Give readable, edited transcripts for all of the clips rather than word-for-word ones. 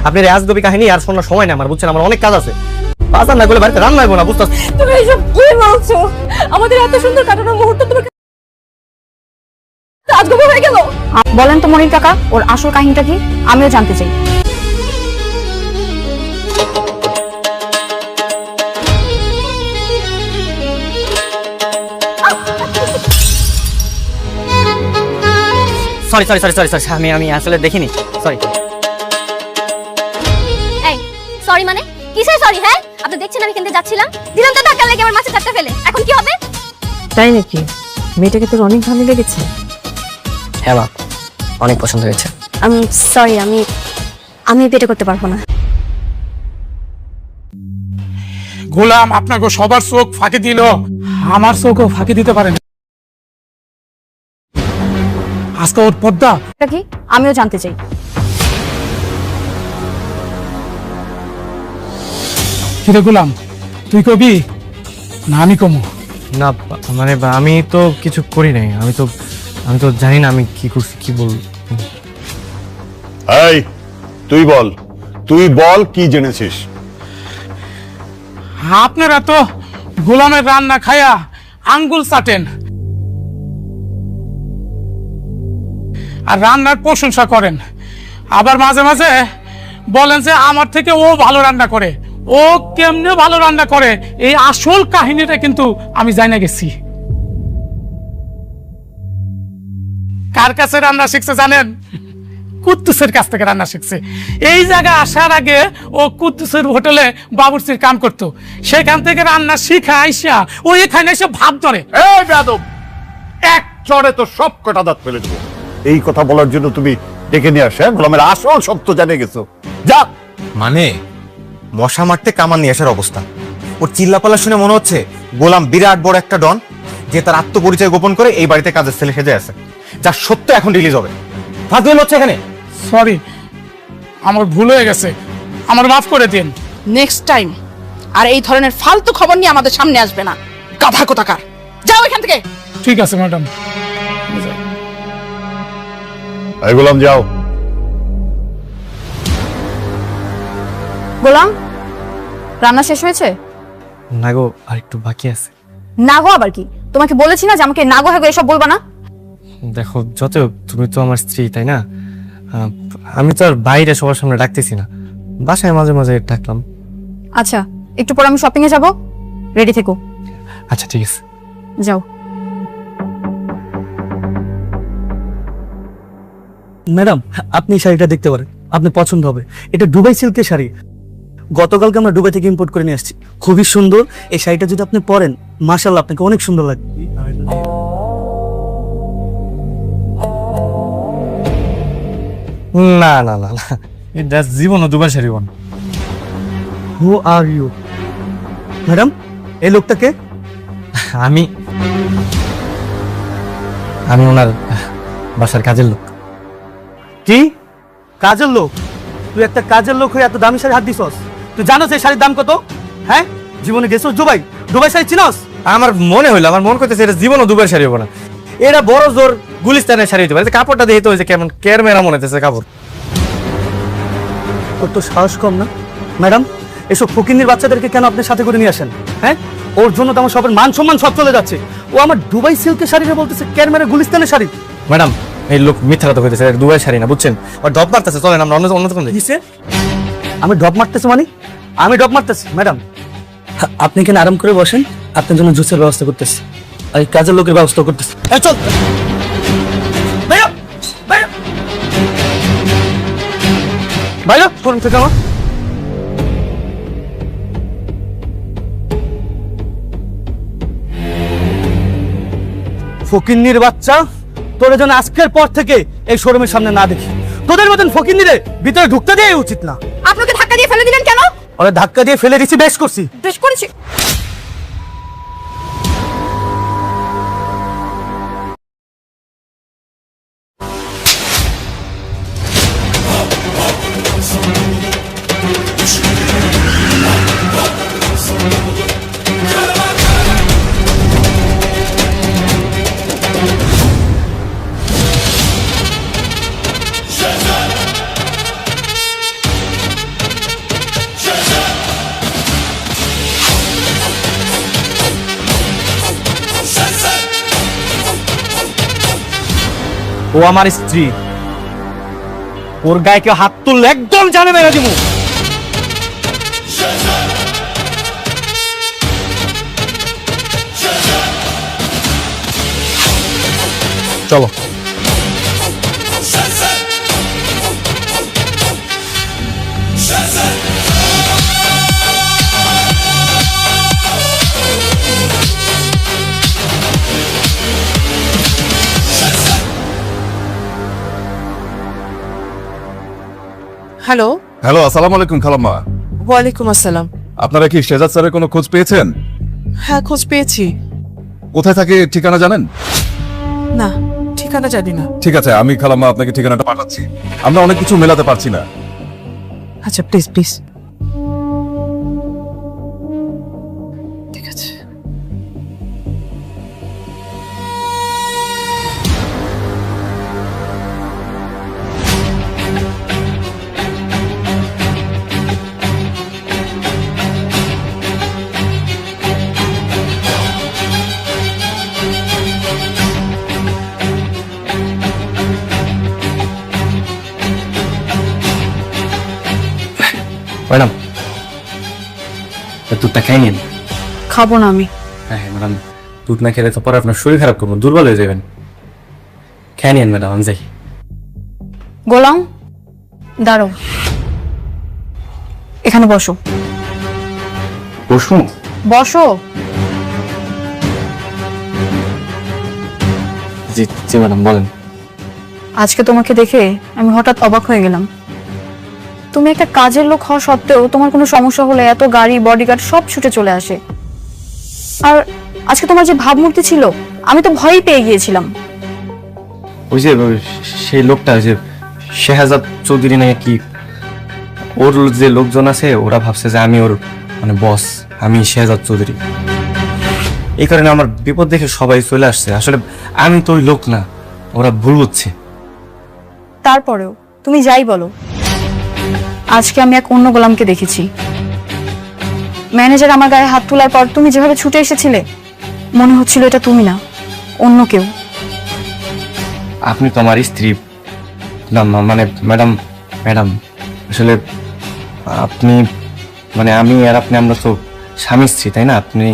আপনার আজগবি কাহিনী আর শোনার সময় না আমার, বুঝছেন? আমার অনেক কাজ আছে। বাজার না করলে বাড়িতে রান্না হইব না, বুঝতে? তুমি এইসব কি বলছো? আমাদের এত সুন্দর কাটানোর মুহূর্ত তোমার আজগবি হয়ে গেল। বলেন তো মনির কাকা, ওর আসল কাহিনীটা কি? আমিও জানতে চাই। Sorry sorry sorry sorry sorry, আমি আসলে দেখিনি, সরি। এই সরি মানে কিসের সরি? হ্যাঁ, আপনি দেখছেন আমি কিনতে যাচ্ছিলাম, দিলাম তো ধাক্কা লেগে আমার মাছের চারটা ফেলে। এখন কি হবে? তাই নাকি? মেয়েটাকে তোর অনেক ভালো লেগেছে? হ্যাঁ মা, অনেক পছন্দ হয়েছে। সরি, আমি পেটে করতে পারবো না। গোলাম আপনাকে সবার চোখ ফাঁকি দিল, আমার চোখও ফাঁকি দিতে পারেন। আজকে ওর পদ্মা এটা কি? আমিও জানতে চাই। কিরে গোলাম, তুই কবি না আমি কমু? না মানে আমি তো কিছু করি নাই, আমি তো জানি না আমি কি করছি, কি বল। এই তুই বল কি জেনেছিস? আপনারা তো গোলামের রান্না খায়া আঙ্গুল চাটেন আর রান্নার প্রশংসা করেন, আবার মাঝে মাঝে বলেন যে আমার থেকে ও ভালো রান্না করে। ও কেমনে ভালো রান্না করে এই আসল কাহিনীটা কিন্তু আমি জানি না গেছি। কার কাছে রান্না শিখছে জানেন? কুদ্দুসের কাছ থেকে রান্না শিখছে। এই জায়গায় আসার আগে ও কুদ্দুসের হোটেলে বাবুর্চির কাম করতো, সেখান থেকে রান্না শিখা আইসা ও এখানে এসে ভাব ধরে। এই বেয়াদব, এক চড়ে তো সব কটা দাঁত ফেলে দেবো। এই কথা বলার জন্য তুমি ডেকে নিয়ে আসে গোলামের আসল সত্য জানে গেছো? যা। মানে মশা মারতে কামান নিয়ে আসার অবস্থা। ওর চিল্লাপাল্লা শুনে মনে হচ্ছে গোলাম বিরাট বড় একটা ডন, যে তার আত্মপরিচয় গোপন করে এই বাড়িতে কাজের ছেলে সেজে আছে, যার সত্য এখন রিলিজ হবে। ফাজল হচ্ছে এখানে। সরি, আমার ভুল হয়ে গেছে, আমার মাফ করে দিন। নেক্সট টাইম আর এই ধরনের ফালতু খবর নিয়ে আমাদের সামনে আসবে না, গাধা কোথাকার। যাও এখান থেকে। ঠিক আছে ম্যাডাম। এই গোলাম যাও। গোলাম, রান্না শেষ হয়েছে? না গো, আর একটু বাকি আছে। নাগো আবার কি? তোমাকে বলেছি না যে আমাকে নাগো হাগো এসব বলবা না। দেখো, যত তুমি তো আমার স্ত্রী, তাই না? আমি তো আর বাইরে সবার সামনে ডাকতেছি না, বাসায় মাঝে মাঝে ডাকলাম। আচ্ছা, একটু পর আমি শপিং এ যাব, রেডি থেকো। আচ্ছা ঠিক আছে, যাও। ম্যাডাম, আপনি এই শাড়িটা দেখতে পারেন, আপনি পছন্দ হবে। এটা দুবাই সিল্কের শাড়ি, গতকালকে আমরা দুবাই থেকে ইম্পোর্ট করে নিয়ে আসছি। খুবই সুন্দর। এই শাড়িটা যদি আপনি পরেন, মাশাআল্লাহ আপনাকে অনেক সুন্দর লাগবে। না না না না, এটা জীবন দুবার শাড়ি বোন। হু আর ইউ? ম্যাডাম, এই লোকটাকে? আমি ওনার বাসার কাজের লোক। কি কাজের লোক? তুই একটা কাজের লোক হয়ে এত দামি শাড়ি হাত দিছস? তুই জানোস এই শাড়ির দাম কত? হ্যাঁ, জীবনে গেছস দুবাই? দুবাই শাড়ি চিনস? আমার মনে হইলো, আমার মন করতেছে এটা জীবনও দুবার শাড়ি হবো না, এটা বড় জোর গুলিস্তানের শাড়ি হতে পারে। কাপড়টা দেখে তো হয়েছে কেমন কেরমেরা মনে হতেছে কাপড়। তোর তো সাহস কম না? ম্যাডাম, এসব ফকিন্নির বাচ্চাদেরকে কেন আপনার সাথে করে নিয়ে আসেন? হ্যাঁ, ওর জন্য তো আমার সবার মান সম্মান সব চলে যাচ্ছে। ও আমার দুবাই সিল্কের শাড়িটা বলতেছে কেরমেরা গুলিস্তানের শাড়ি। ম্যাডাম, এই লোক মিথ্যা কথা কইতেছে, এটা দুবার শাড়ি না, বুঝছেন? আর ডব মারতেছে, চলেন আমরা অন্য দোকান দেখি। কিসে? আমি ডব মারতেছি মানে? আমি ডব মারতেছি? ম্যাডাম, আপনি এখানে আরাম করে বসেন, আপনার জন্য জুসের ব্যবস্থা করতেছি, আর এই কাজের লোকের ব্যবস্থা করতেছি। এই চল ভাইয়া, ভাইয়া, ভাইয়া, শোরুম থেকে আমার ফকিন্নির বাচ্চা, তোর যেন আজকের পর থেকে এই শোরুমের সামনে না দেখি। তোদের মতন ফকিন্নিরে ভিতরে ঢুকতে দেওয়া উচিত না। আপনাকে ধাক্কা দিয়ে ফেলে দিলেন কেন? ওরা ধাক্কা দিয়ে ফেলে দিচ্ছি, বেশ করছি। বেশ করেছি। ও আমার স্ত্রী, ওর গায়ে কেউ হাত তুললে একদম জানে মেরে দিবো। চলো। হ্যালো, হ্যালো, আসসালামু আলাইকুম খালাম্মা। ওয়ালাইকুম আসসালাম। আপনারা কি শেজাদ স্যারের কোনো খোঁজ পেয়েছেন? হ্যাঁ, খোঁজ পেয়েছি। কোথায় থাকে ঠিকানা জানেন? না, ঠিকানা জানি না। ঠিক আছে, আমি খালাম্মা আপনাকে ঠিকানাটা পাঠাচ্ছি। আমরা অনেক কিছু মেলাতে পারছি না। আচ্ছা, প্লিজ প্লিজ। ঠিক আছে। ম্যাডাম, দুধটা খাই নিন। খাবো না আমি। হ্যাঁ ম্যাডাম, দুধ না খেলে তো পরে আপনার শরীর খারাপ করবো, দুর্বল হয়ে যাবেন। খেয়ে নিন ম্যাডাম, আমি যাই। গোলাম, দাঁড়ো, এখানে বসো। বসুন। বসো। জি জি ম্যাডাম, বলেন। আজকে তোমাকে দেখে আমি হঠাৎ অবাক হয়ে গেলাম। তুমি একটা কাজের লোক হওয়া সত্ত্বেও তোমার কোনো সমস্যা হলে এত গাড়ি, বডিগার্ড সব ছুটে চলে আসে। আর আজকে তোমার যে ভাবমূর্তি ছিল, আমি তো ভয়ই পেয়ে গিয়েছিলাম। ওই যে সেই লোকটা, ওই যে শেহাজাদ চৌধুরী নাকি, ওর যে লোকজন আছে ওরা ভাবছে যে আমি ওর মানে বস, আমি শেহাজাদ চৌধুরী। এই কারণে আমার বিপদ দেখে সবাই চলে আসছে। আসলে আমি তো ওই লোক না, ওরা ভুল বুঝছে। তারপরেও তুমি যাই বলো, আজকে আমি এক অন্য গোলামকে দেখেছি। ম্যানেজার আমার গায়ে হাত তোলার পর তুমি যেভাবে ছুটে এসেছিলে, মনে হচ্ছিল এটা তুমি না, অন্য কেউ। আপনি তো আমার স্ত্রী না, মানে ম্যাডাম, ম্যাডাম আসলে আপনি মানে আমি আর আপনি, আমরা তো স্বামী স্ত্রী, তাই না? আপনি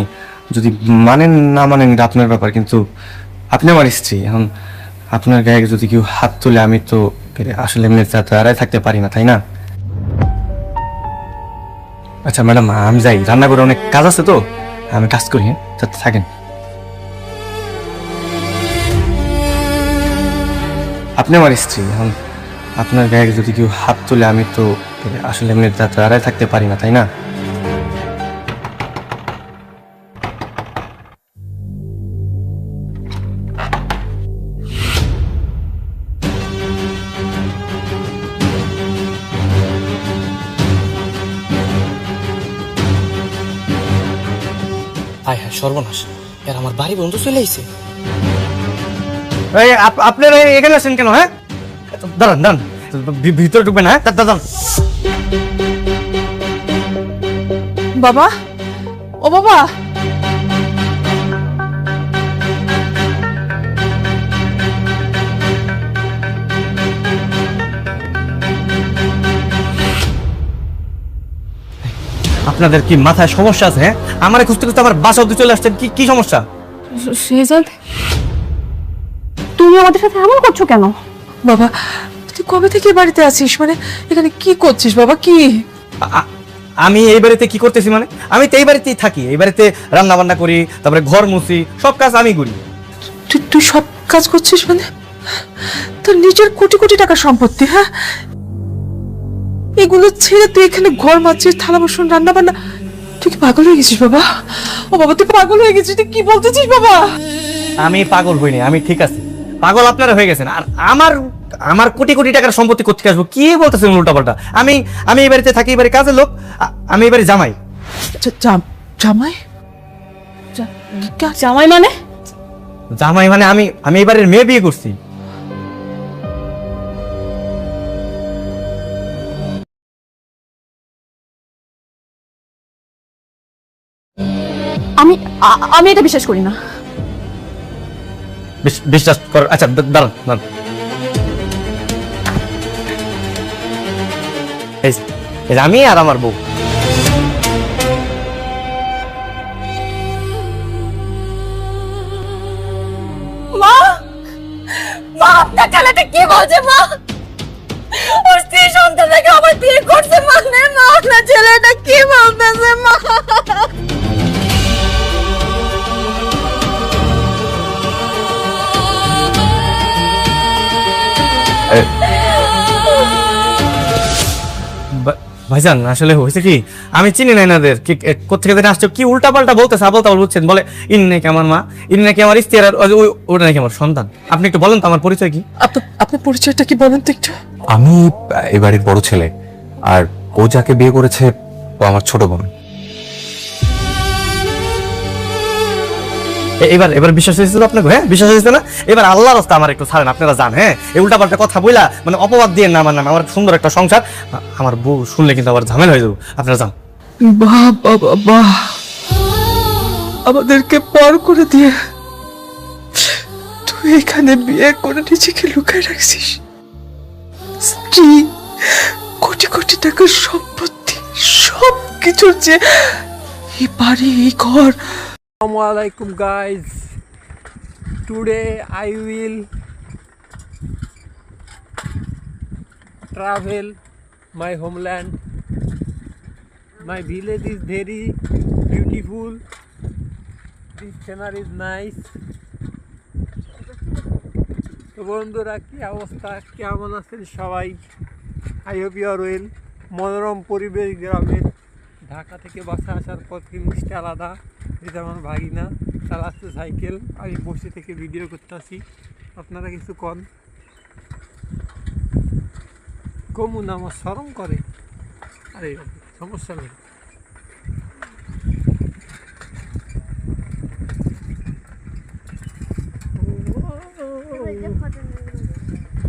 যদি মানেন না মানেন এটা আপনার ব্যাপার, কিন্তু আপনি আমার স্ত্রী। এখন আপনার গায়ে যদি কেউ হাত তুলে, আমি তো আসলে এমনি দাঁড়ায় থাকতে পারি না, তাই না? আচ্ছা ম্যাডাম, আমি যাই, রান্না করে অনেক কাজ আছে তো, আমি কাজ করি। হ্যাঁ, থাকেন। আপনি আমার স্ত্রী, এখন আপনার গায়ে যদি কেউ হাত তুলে, আমি তো আসলে এমনি দাঁড়ায় থাকতে পারি না, তাই না? হায় হায়, সর্বনাশ! এর আমার বাড়ি বন্ধু চলে আইছে। আপনারা এখানে আছেন কেন? হ্যাঁ, দাঁড়ান দাঁড়ান, ভিতরে ঢুকবেন। হ্যাঁ, দাঁড়ান। বাবা, ও বাবা, আপনাদের কি মাথায় সমস্যা আছে? হ্যাঁ, আমার খুঁজতে খুঁজতে আমার বাসা অব্দি চলে আসছেন, কি কি সমস্যা? শেহজাদ, তুমি আমাদের সাথে এমন করছো কেন? বাবা, তুই কবে থেকে এই বাড়িতে আছিস? মানে এখানে কি করছিস বাবা? কি আমি এই বাড়িতে কি করতেছি মানে? আমি তো এই বাড়িতেই থাকি, এই বাড়িতে রান্না বান্না করি, তারপরে ঘর মুছি, সব কাজ আমি করি। তুই সব কাজ করছিস? মানে তোর নিজের কোটি কোটি টাকার সম্পত্তি, হ্যাঁ, এগুলো ছেড়ে তুই এখানে ঘর মারছিস, থালা বাসন, রান্না বান্না। তুই কি পাগল হয়ে গেছিস বাবা? ও বাবা, তুই পাগল হয়ে গেছিস? তুই কি বলতেছিস বাবা? আমি পাগল হইনি, আমি ঠিক আছে। পাগল আপনারা হয়ে গেছেন। আর আমার আমার কোটি কোটি টাকার সম্পত্তি কোথেকে আসবো? কি বলতেছেন উল্টাপাল্টা? আমি আমি এই বাড়িতে থাকি, এই বাড়ির কাজের লোক, আমি এই বাড়ির জামাই। জামাই? জামাই মানে? জামাই মানে আমি এই বাড়ির মেয়ে বিয়ে করছি। আমি এটা বিশ্বাস করি না। বিশ্বাস কর। আচ্ছা দাঁড়ান দাঁড়ান, এই যে আমি আর আমার বউ। মা মা আপনার ছেলেটা কি বলছে মা? ওর স্ত্রী সন্তান থেকে আমার বিয়ে করছে মানে মা আপনার ছেলেটা কি বলতেছে মা? ভাইজান আসলে হয়েছে কি, আমি চিনি না এনাদের কি কোথেকে যেন আসছে, কি উল্টা পাল্টা বলতেছে, আবল তাবল বলছেন। বলে ইনি নাকি আমার মা, ইনি নাকি আমার স্ত্রী, আর ওটা নাকি আমার সন্তান। আপনি একটু বলেন তো আমার পরিচয় কি? আপনার পরিচয়টা কি বলেন তো একটু? আমি এই বাড়ির বড় ছেলে, আর ও যাকে বিয়ে করেছে ও আমার ছোট বোন। এবার বিশ্বাস হয়েছিল আপনাকে? হ্যাঁ বিশ্বাস হয়েছে না? এবার আল্লাহর রাস্তা আমার একটু ছাড়েন, আপনারা জান। হ্যাঁ এই উল্টা পাল্টা কথা বইলা মানে অপবাদ দিয়ে না আমার নামে, আমার সুন্দর একটা সংসার, আমার বউ শুনলে কিন্তু আবার ঝামেলা হয়ে যাবো। আপনারা যান। বাহ বাবা বাহ, আমাদেরকে পর করে দিয়ে তুই এখানে বিয়ে করে নিজেকে লুকায় রাখছিস। স্ত্রী, কোটি কোটি টাকার সম্পত্তি, সব কিছুর যে এই বাড়ি, এই ঘর। Assalamualaikum guys, today I will travel my homeland. My village is very beautiful, this scenery is nice. তো বন্ধুরা কি অবস্থা, কেমন আছেন সবাই? I hope you are well. মনোরম পরিবেশ গ্রামের, ঢাকা থেকে বাসা আসার পর জিনিসটা আলাদা। এটা আমার ভাগিনা চালাচ্ছে সাইকেল, আমি বসে থেকে ভিডিও করতেছি। আপনারা কিছু কন কমুন, আমার শরম করে। আরে সমস্যা নেই।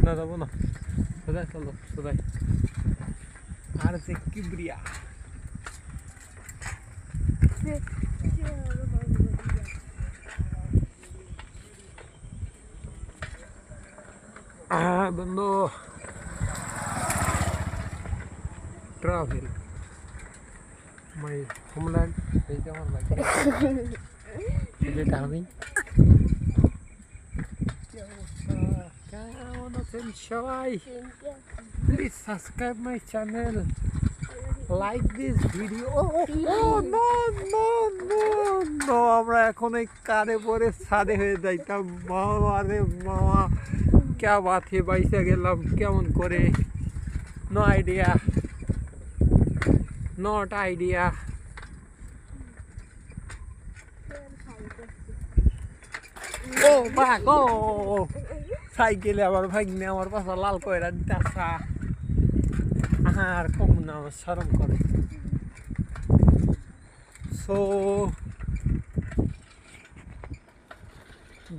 না যাবো না, সোজাই চলো সোজাই। আর যে কিবরিয়া বন্ধু ট্রাভেল মাই হোমল্যান্ড। এইটা আমার বাইক, যেটা আমি। কেমন আছেন সবাই? Please subscribe my channel, like this video. আমরা এখন এই কারে পরে ছাদে হয়ে যাইতাম। মামা রে মামা, কে বাথে বাইসা গেলাম কেমন করে, নো আইডিয়া, নট আইডিয়া। ও বাঘ, ও সাইকেলে আমার ভাগ্নে আমার পাশা লাল কয়রা দিতেছা। আর কম না, আমার শরম করে। So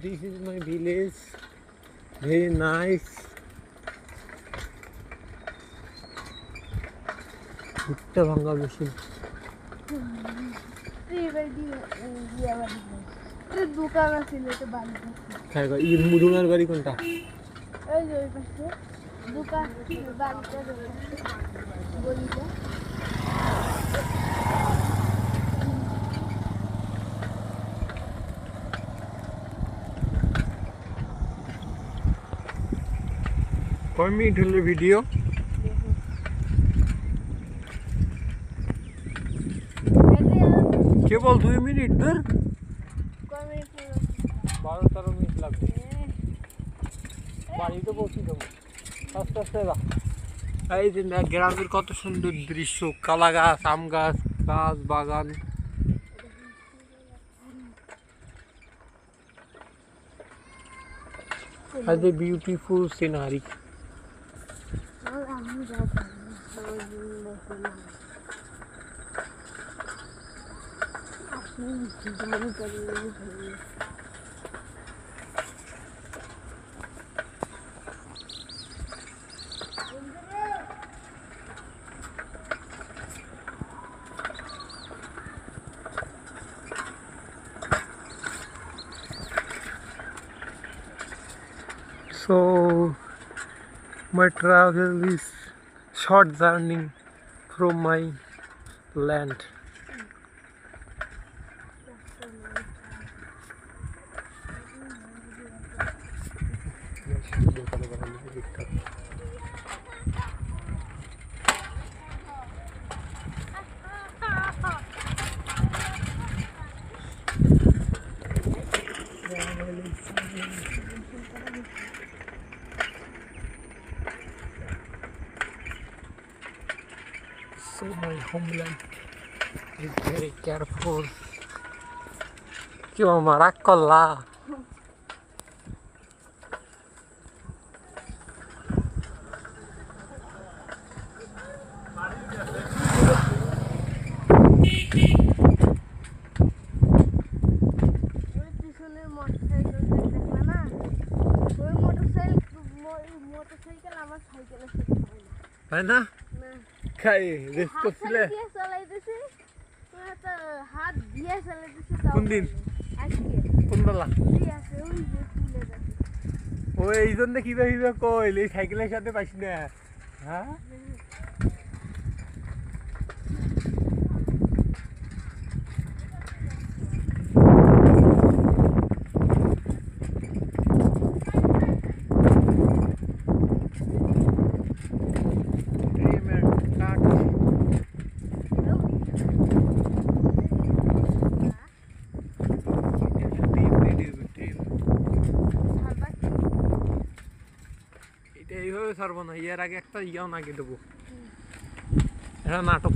this is my village, very nice. ভুট্টা ভাঙা মেশিন। দোকান আছে মুরুঙার বাড়ি কোনটা? দোকান বাড়িটা গলিটা। কয় মিনিট হলো ভিডিও? কেবল 2 মিনিট ধর, 12-13 মিনিট লাগবে। বাড়িতে পৌঁছে যাবো আস্তে আস্তে। এই যে গ্রামের কত সুন্দর দৃশ্য, কলা গাছ, আম গাছ, গাছ বাগান। As a beautiful scenery. So my travel is short journey from my land. So my homeland is very careful. কি মামা রাগ করলা? তাই না? খাই রেস করছিলে কোন দিন কোন বেলা ও এই জন্য কিভাবে কইল এই সাইকেলের সাথে পাইছি না হ্যাঁ এইভাবে ছাড়বো না এর আগে একটা ইয়াও নাকি দেবো এটা নাটক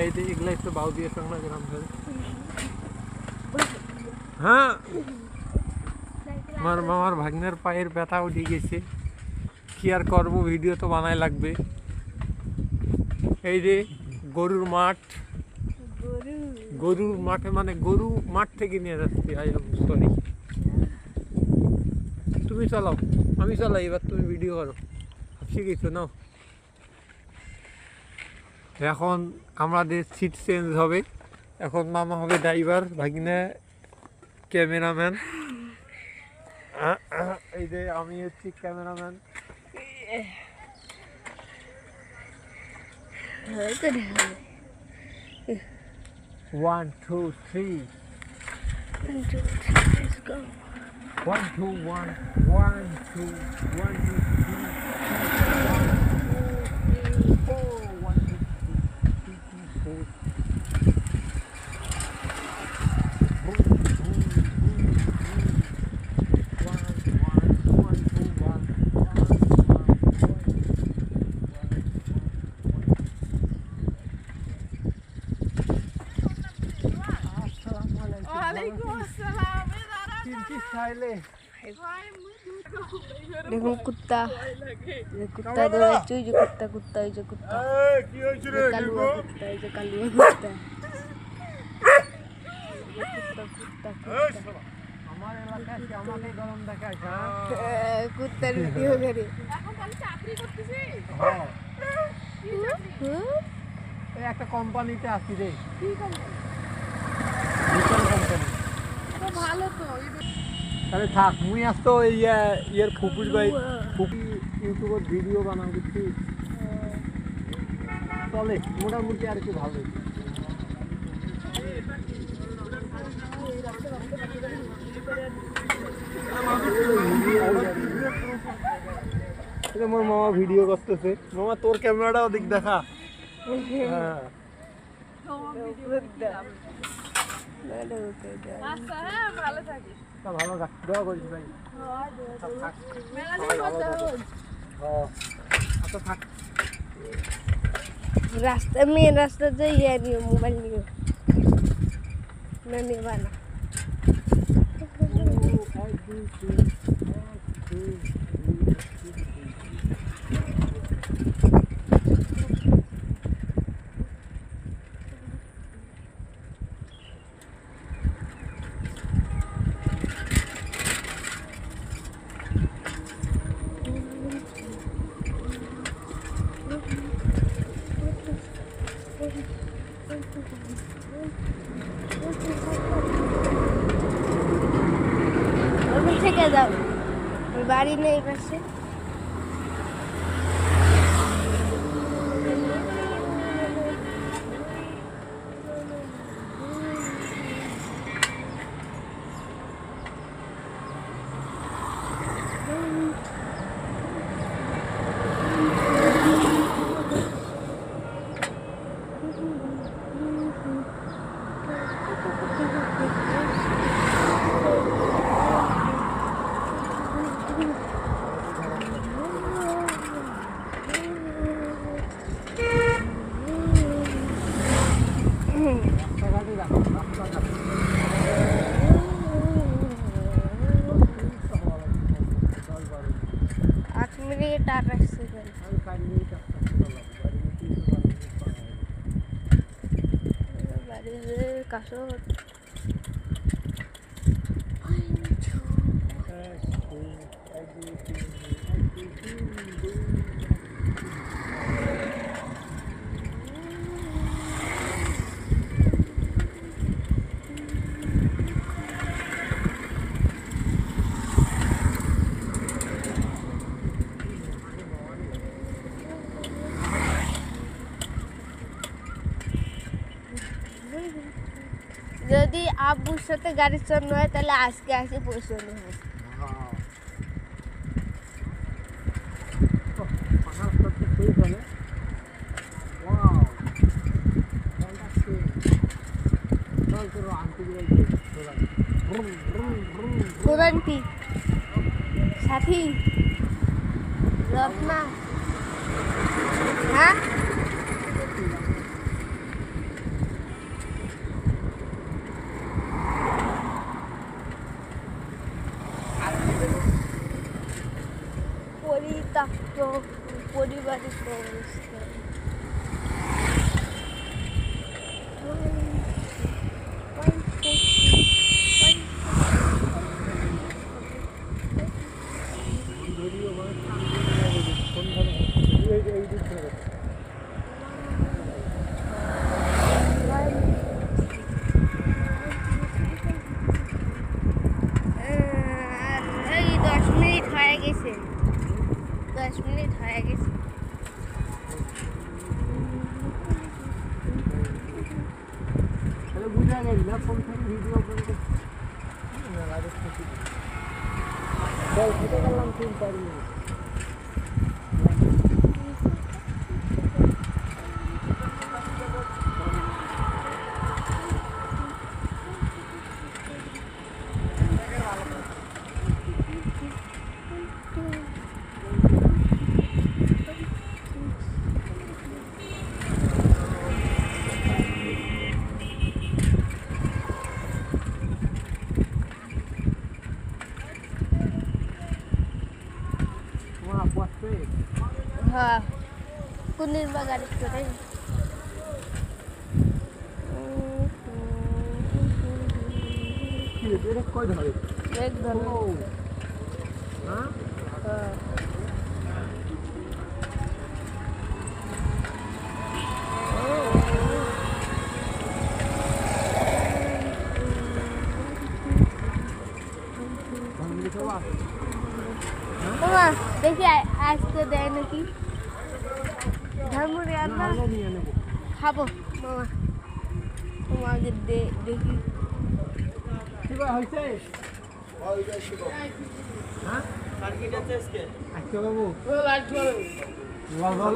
এই যে এগুলা একটু বাউ দিয়ে সঙ্গে গ্রাম ধরে হ্যাঁ আমার মামার ভাগ্নের পায়ের ব্যথা উঠে গেছে কি আর করবো ভিডিও তো বানাই লাগবে এই যে গরুর মাঠ গরুর মাঠে মানে গরু মাঠ থেকে নিয়ে যাচ্ছি আই এম সরি তুমি চালাও আমি চালাই এবার তুমি ভিডিও করো শিখেছো নাও এখন আমাদের সিট চেঞ্জ হবে এখন মামা হবে ড্রাইভার ভাগিনা ক্যামেরাম্যান এই যে আমি হচ্ছি ক্যামেরাম্যান 1 2 3 1 2 3 let's go 1 2 1 1 2 1 2 3 4 1 2 3 4 देखो कुत्ता कुत्ता दौड़ाচ্ছে যে কুত্তা কুত্তা এই যে কুত্তা কি হইছে রে কালুয়া কুত্তা এই যে কালুয়া কুত্তা কুত্তা কুত্তা আমার এলাকায় আমাকে গরম দেখায় কুত্তার ভিডিও করে এখন খালি চাকরি করতেছি হ্যাঁ হুম এই একটা কোম্পানিতে আছি রে কি কোম্পানি কোম্পানি তো ভালো তো তাহলে থাক মুই আজ তো ইয়ার ফুপুর ভাই ফুপি ইউটিউবের ভিডিও বানাও দিচ্ছি চলে মোটামুটি আর কি ভালো মোর মামা ভিডিও করতেছে মামা তোর ক্যামেরাটাও দিক দেখা হ্যাঁ আচ্ছা হ্যাঁ ভালো থাকিস ভালো রাখ দোয়া করিস ভাই মেলা দিন করতে হবে আচ্ছা থাক रास्ता में रास्ता जो ये नहीं मोबाइल नहीं नहीं बना থেকে যাও বাড়ি নেই পাশে মিনিট 28 সেকেন্ড। বাড়িতে কাশো যদি আব্বুর সাথে গাড়ি চালানো হয় তাহলে আজকে আসে পৌঁছানো হয়। কোরআনটি সাথী রত্না হ্যাঁ পরিত্যক্ত পরিবারের অবস্থা। এই 10 মিনিট হয়ে গেছে, 10 মিনিট হয়ে গেছে। হ্যাঁ কোনের বা গাড়ি করে একদম মামা দেখি আজকে দেয় নাকি ঝালমুড়ি আনবা খাবো মামা তোমাকে দেখি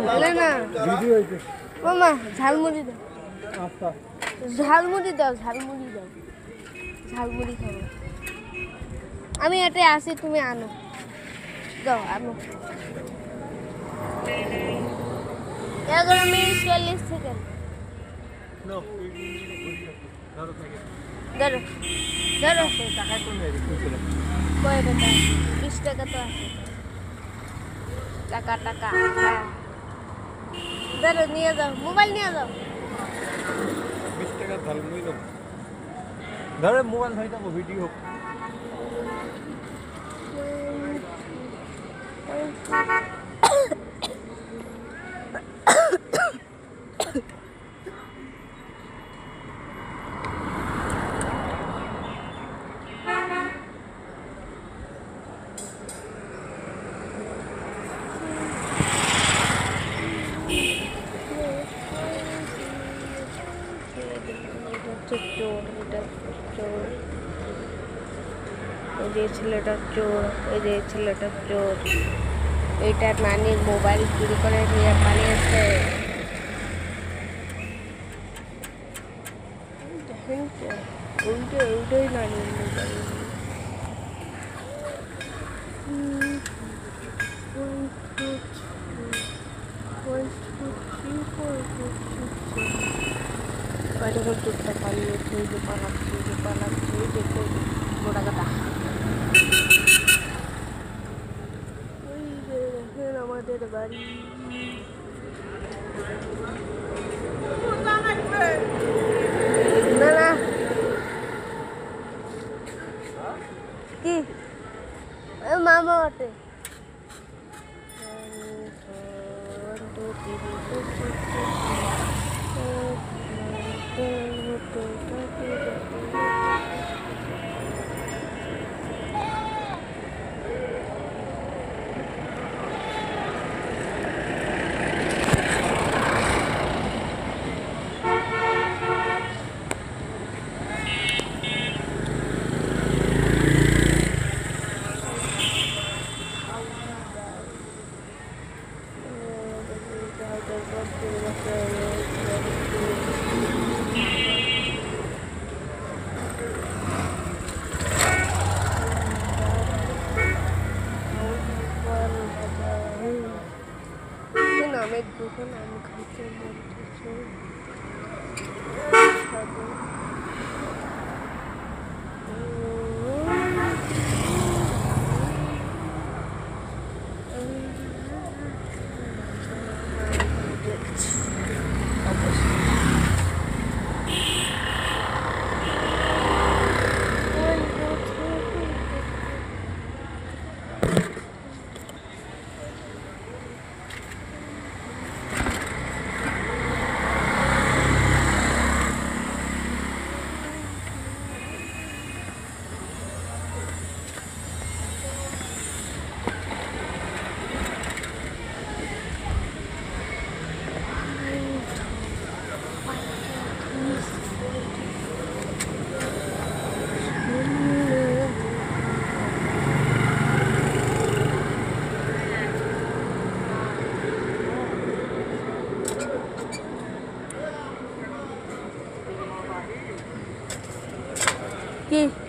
বলে না মামা ঝালমুড়ি দাও, ঝালমুড়ি দাও, ঝালমুড়ি দাও, ঝালমুড়ি খাবো আমি। এটা আসি তুমি আনো, দাও আনো। 11 মিনিট 40 সেকেন্ড। ধরো ধরো কয় টাকা? 20 টাকা তো আছে। টাকা টাকা হ্যাঁ ধরো নিয়ে যাও, মোবাইল নিয়ে যাও। 20 টাকা ঝালমুড়ি দাও। ধরো মোবাইল ধরে যাবো ভিডিও। চোর, এটা চোর, ওই যে ছেলেটা চোর, ওই যে ছেলেটা চোর। এটা নানির মোবাইল চুরি করে নিয়ে পালিয়েছে। দেখেন তো ওইটাই নানির মোবাইল। যখন চোরটা পালিয়েছে, ওই যে পালাচ্ছে, ওই যে পালাচ্ছে, ওই যে মোটা কথা। ওই যে তোদের বাড়ি। না না কি মামা ওঠে নামের দোকান আম খাইতে মরতেছে কি